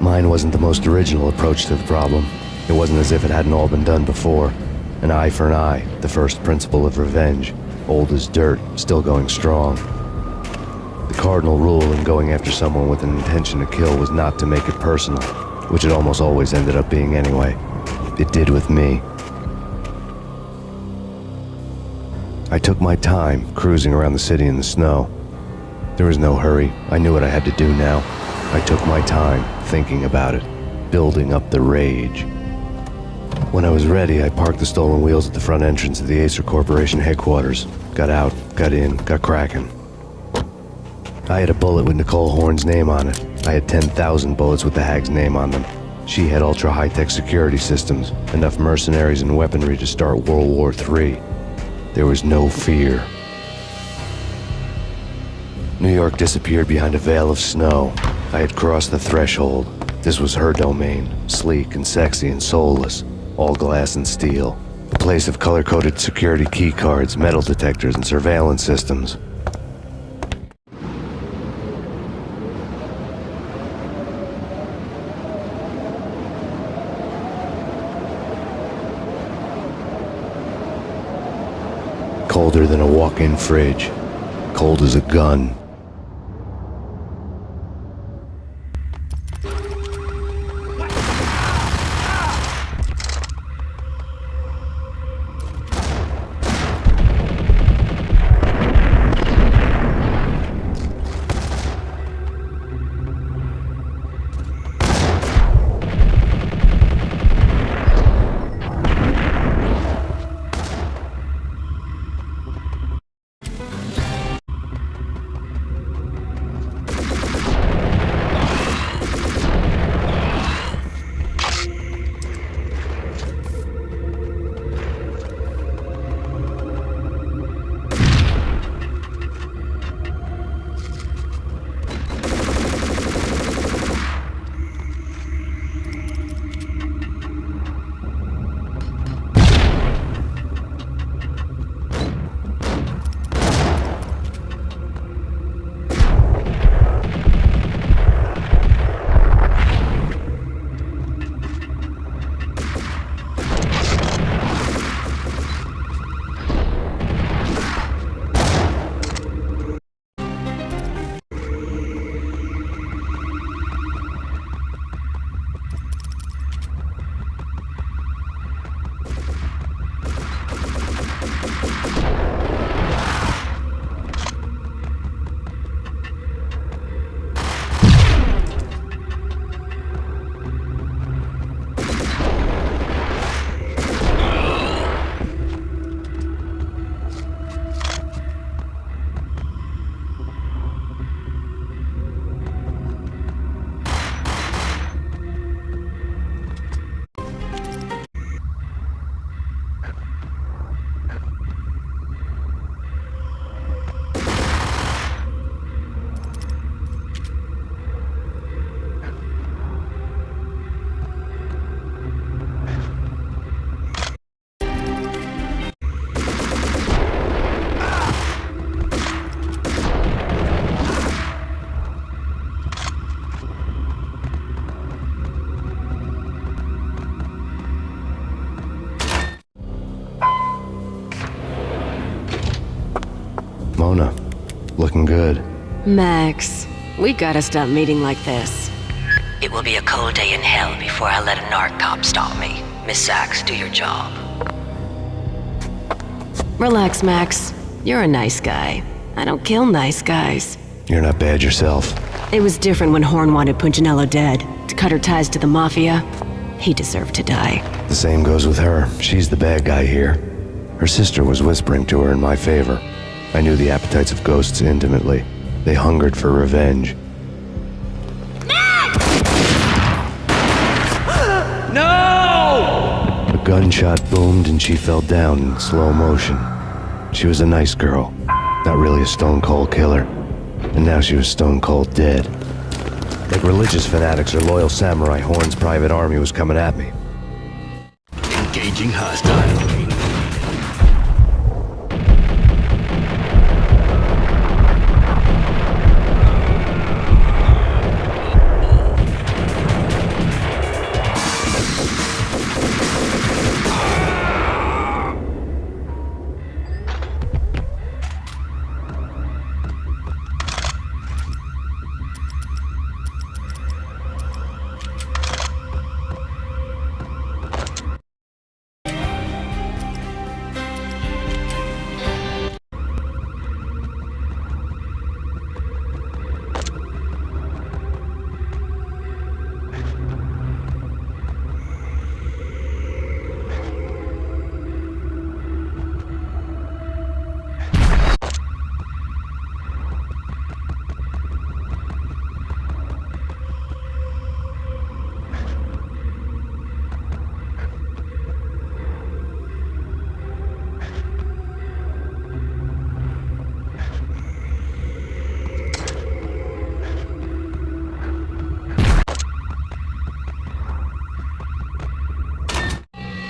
Mine wasn't the most original approach to the problem. It wasn't as if it hadn't all been done before. An eye for an eye, the first principle of revenge. Old as dirt, still going strong. The cardinal rule in going after someone with an intention to kill was not to make it personal, which it almost always ended up being anyway. It did with me. I took my time, cruising around the city in the snow. There was no hurry. I knew what I had to do now. I took my time, thinking about it, building up the rage. When I was ready, I parked the stolen wheels at the front entrance of the Acer Corporation headquarters. Got out, got in, got cracking. I had a bullet with Nicole Horne's name on it. I had 10,000 bullets with the hag's name on them. She had ultra-high-tech security systems, enough mercenaries and weaponry to start World War III. There was no fear. New York disappeared behind a veil of snow. I had crossed the threshold. This was her domain, sleek and sexy and soulless, all glass and steel. A place of color-coded security keycards, metal detectors, and surveillance systems. Colder than a walk-in fridge. Cold as a gun. Mona, looking good. Max, we gotta stop meeting like this. It will be a cold day in hell before I let a narc cop stop me. Miss Sachs, do your job. Relax, Max. You're a nice guy. I don't kill nice guys. You're not bad yourself. It was different when Horne wanted Punchinello dead, to cut her ties to the Mafia. He deserved to die. The same goes with her. She's the bad guy here. Her sister was whispering to her in my favor. I knew the appetites of ghosts intimately. They hungered for revenge. No! A gunshot boomed and she fell down in slow motion. She was a nice girl, not really a stone-cold killer. And now she was stone-cold dead. Like religious fanatics or loyal samurai, Horne's private army was coming at me. Engaging hostile.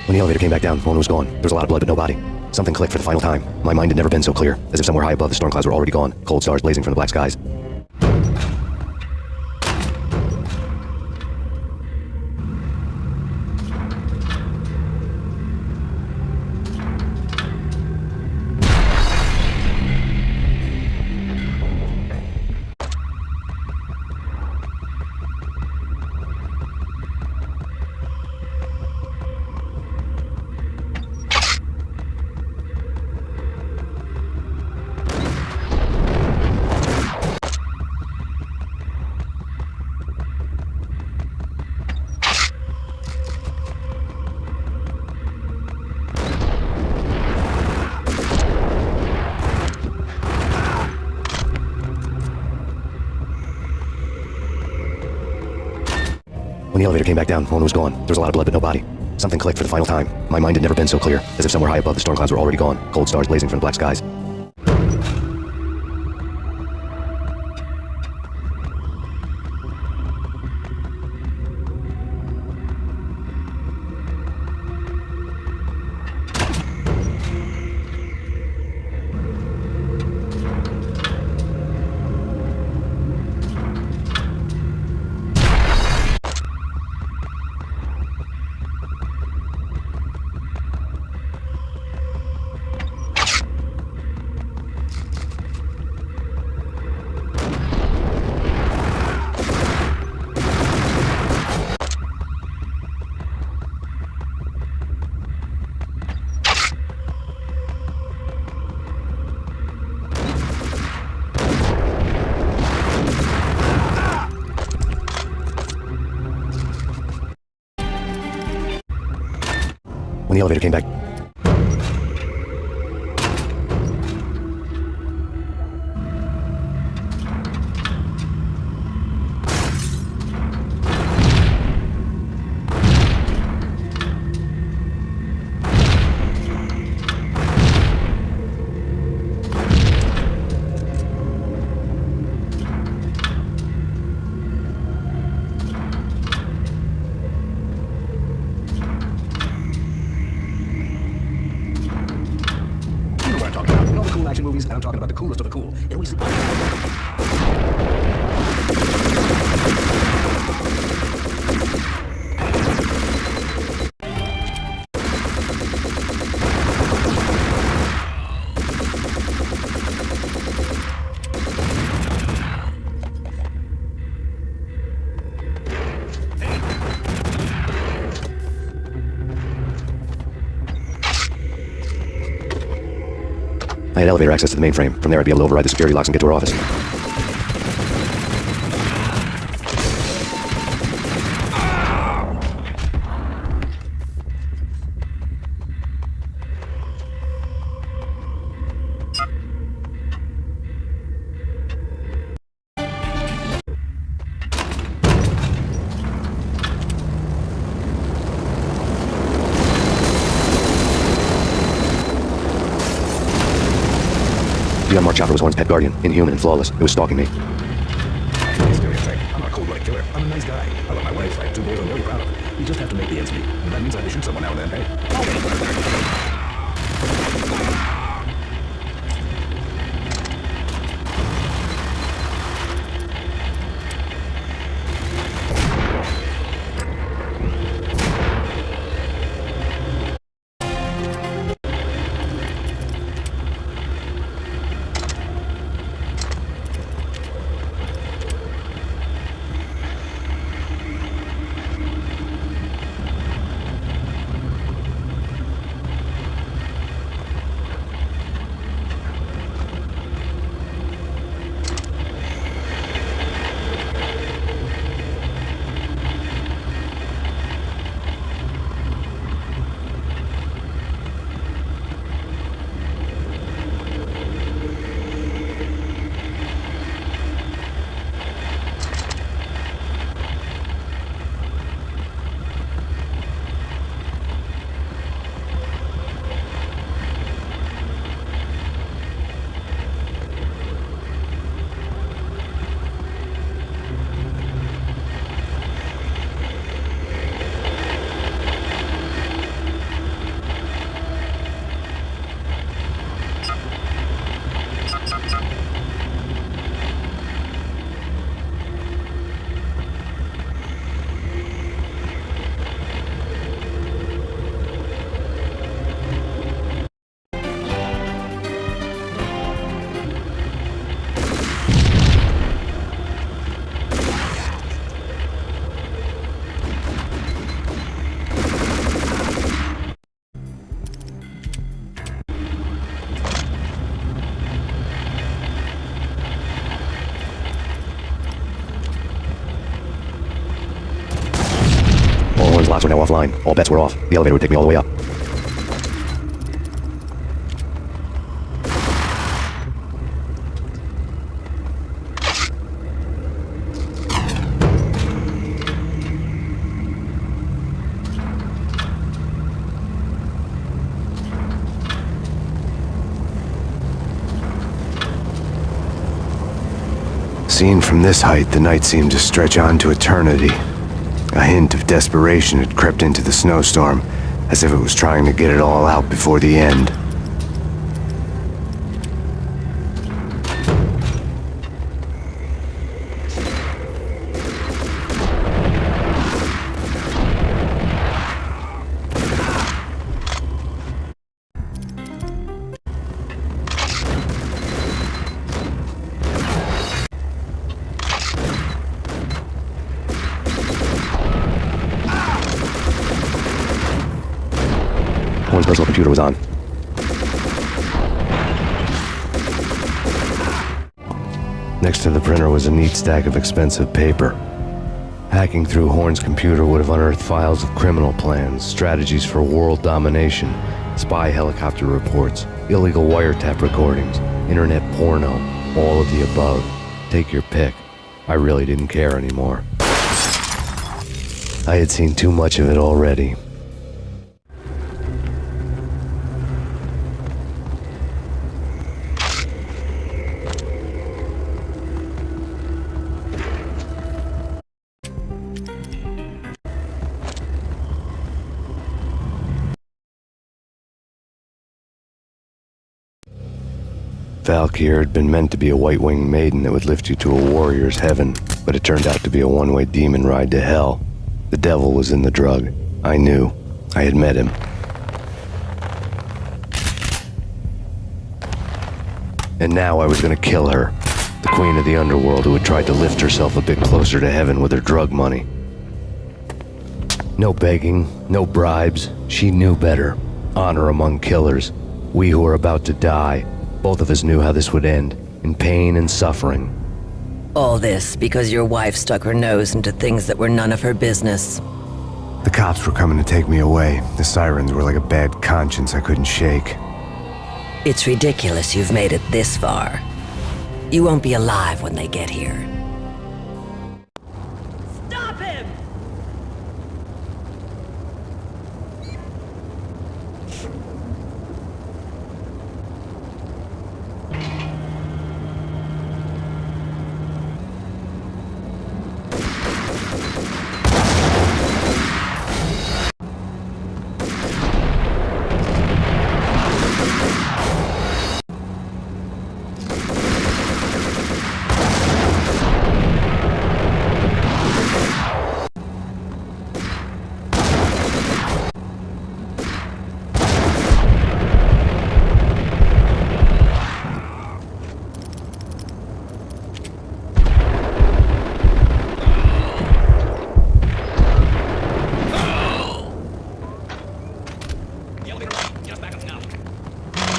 When the elevator came back down, Horne was gone. There was a lot of blood, but no body. Something clicked for the final time. My mind had never been so clear, as if somewhere high above the storm clouds were already gone, cold stars blazing from the black skies. When the elevator came back down, Horne was gone. There was a lot of blood, but no body. Something clicked for the final time. My mind had never been so clear, as if somewhere high above the storm clouds were already gone, cold stars blazing from the black skies. When the elevator came back... Action movies, and I'm talking about the coolest of the cool. And we see... I had elevator access to the mainframe. From there, I'd be able to override the security locks and get to her office. The unmarked chopper was Horne's pet guardian, inhuman and flawless. It was stalking me. I'm not a cold-blooded killer. I'm a nice guy. I love my wife. I have 2 boys I'm really proud of. We just have to make the ends meet. And that means I have to shoot someone now and then, hey? Horne's locks were now offline. All bets were off. The elevator would take me all the way up. Seen from this height, the night seemed to stretch on to eternity. A hint of desperation had crept into the snowstorm, as if it was trying to get it all out before the end. Horne's personal computer was on. Next to the printer was a neat stack of expensive paper. Hacking through Horne's computer would have unearthed files of criminal plans, strategies for world domination, spy helicopter reports, illegal wiretap recordings, internet porno, all of the above. Take your pick. I really didn't care anymore. I had seen too much of it already. Valkyr had been meant to be a white-winged maiden that would lift you to a warrior's heaven, but it turned out to be a one-way demon ride to hell. The devil was in the drug. I knew. I had met him. And now I was gonna kill her, the queen of the underworld who had tried to lift herself a bit closer to heaven with her drug money. No begging, no bribes. She knew better. Honor among killers. We who were about to die. Both of us knew how this would end, in pain and suffering. All this because your wife stuck her nose into things that were none of her business. The cops were coming to take me away. The sirens were like a bad conscience I couldn't shake. It's ridiculous you've made it this far. You won't be alive when they get here. Stop him!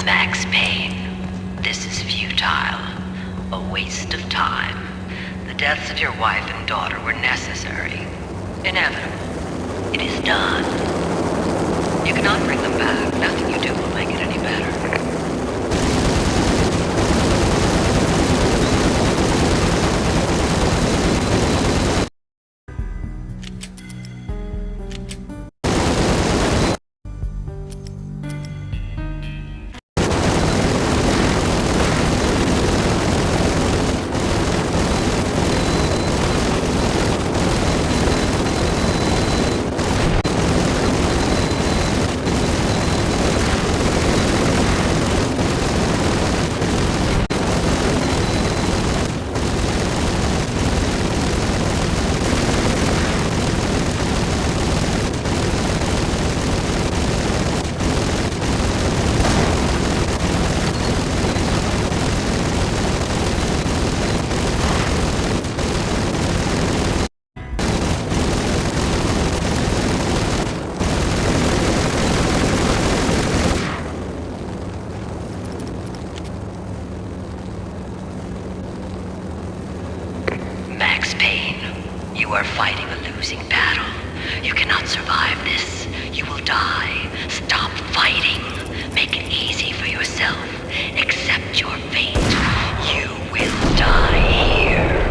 Max Payne, this is futile. A waste of time. The deaths of your wife and daughter were necessary. Inevitable. It is done. You cannot bring them back. Nothing you do will make it any better. Max Payne, you are fighting a losing battle. You cannot survive this. You will die. Stop fighting. Make it easy for yourself. Accept your fate. You will die here.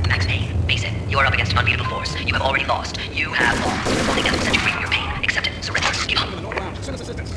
Max Payne, face it. You are up against an unbeatable force. You have already lost. You have lost. Only death can set you free from your pain. Accept it. Surrender. Give up. No round. Send us assistance.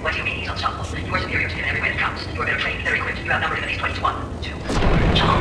What do you mean he's unstoppable? You are superior to him in every way that counts. You are better trained, better equipped. You outnumber him at least 20 to 1. 2. Jump.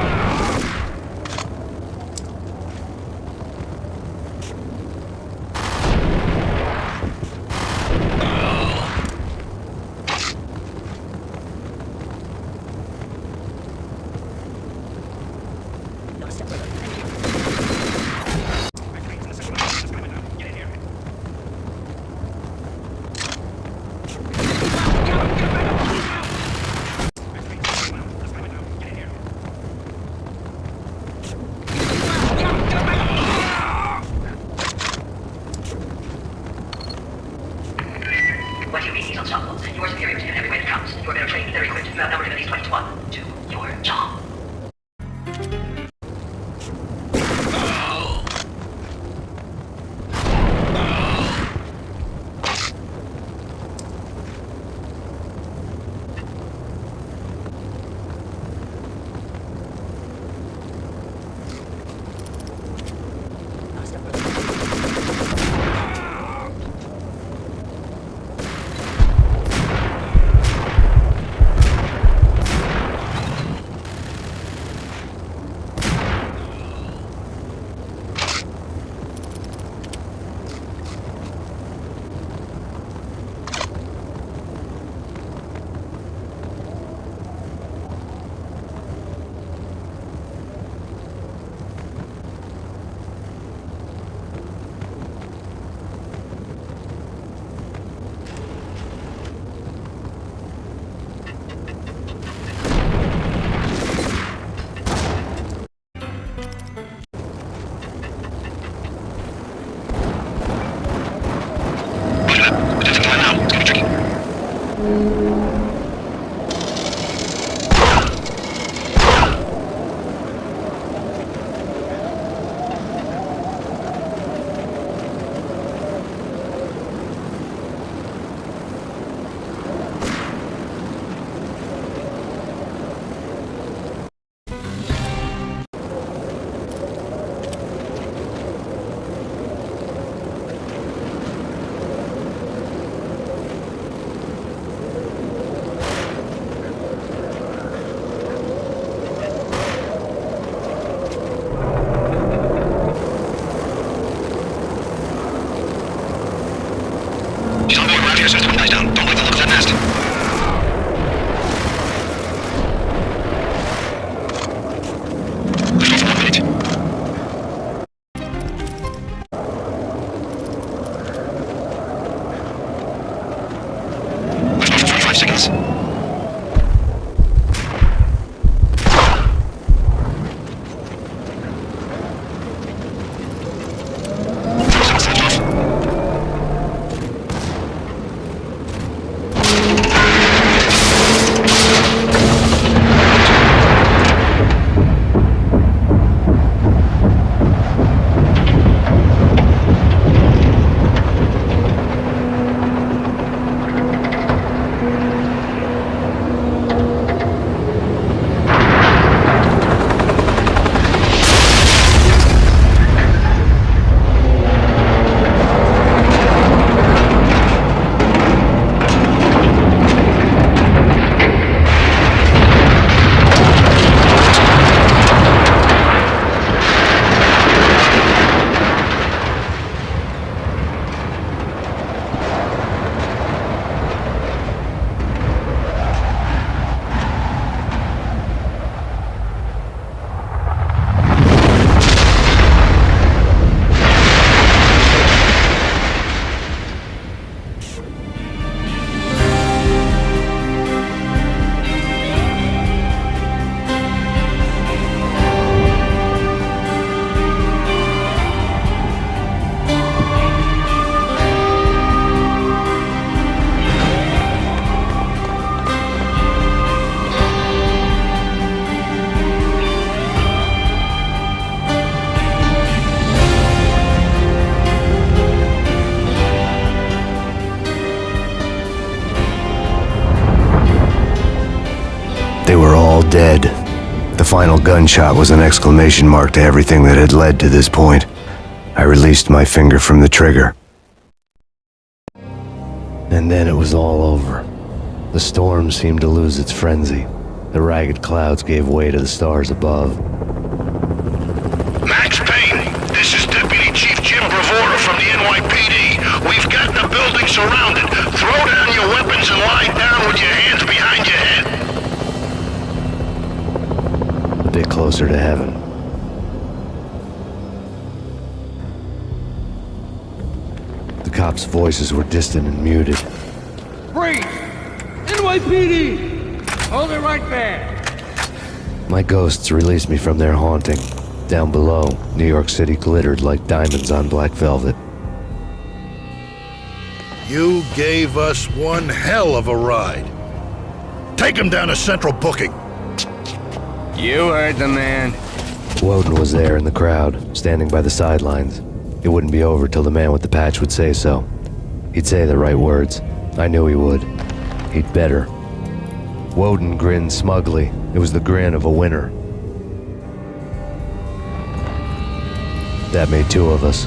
What do you mean he's unstoppable? You are superior to him in every way that counts. You are better trained, better equipped. You outnumber him at least 20 to 1. 2. Your job. They were all dead. The final gunshot was an exclamation mark to everything that had led to this point. I released my finger from the trigger. And then it was all over. The storm seemed to lose its frenzy. The ragged clouds gave way to the stars above. Max Payne, this is Deputy Chief Jim Bravura from the NYPD. We've got the building surrounded. Throw down your weapons and lie down with your hands behind your head. A bit closer to heaven. The cops' voices were distant and muted. Freeze! NYPD! Hold it right there! My ghosts released me from their haunting. Down below, New York City glittered like diamonds on black velvet. You gave us one hell of a ride. Take him down to Central Booking. You heard the man. Woden was there in the crowd, standing by the sidelines. It wouldn't be over till the man with the patch would say so. He'd say the right words. I knew he would. He'd better. Woden grinned smugly. It was the grin of a winner. That made two of us.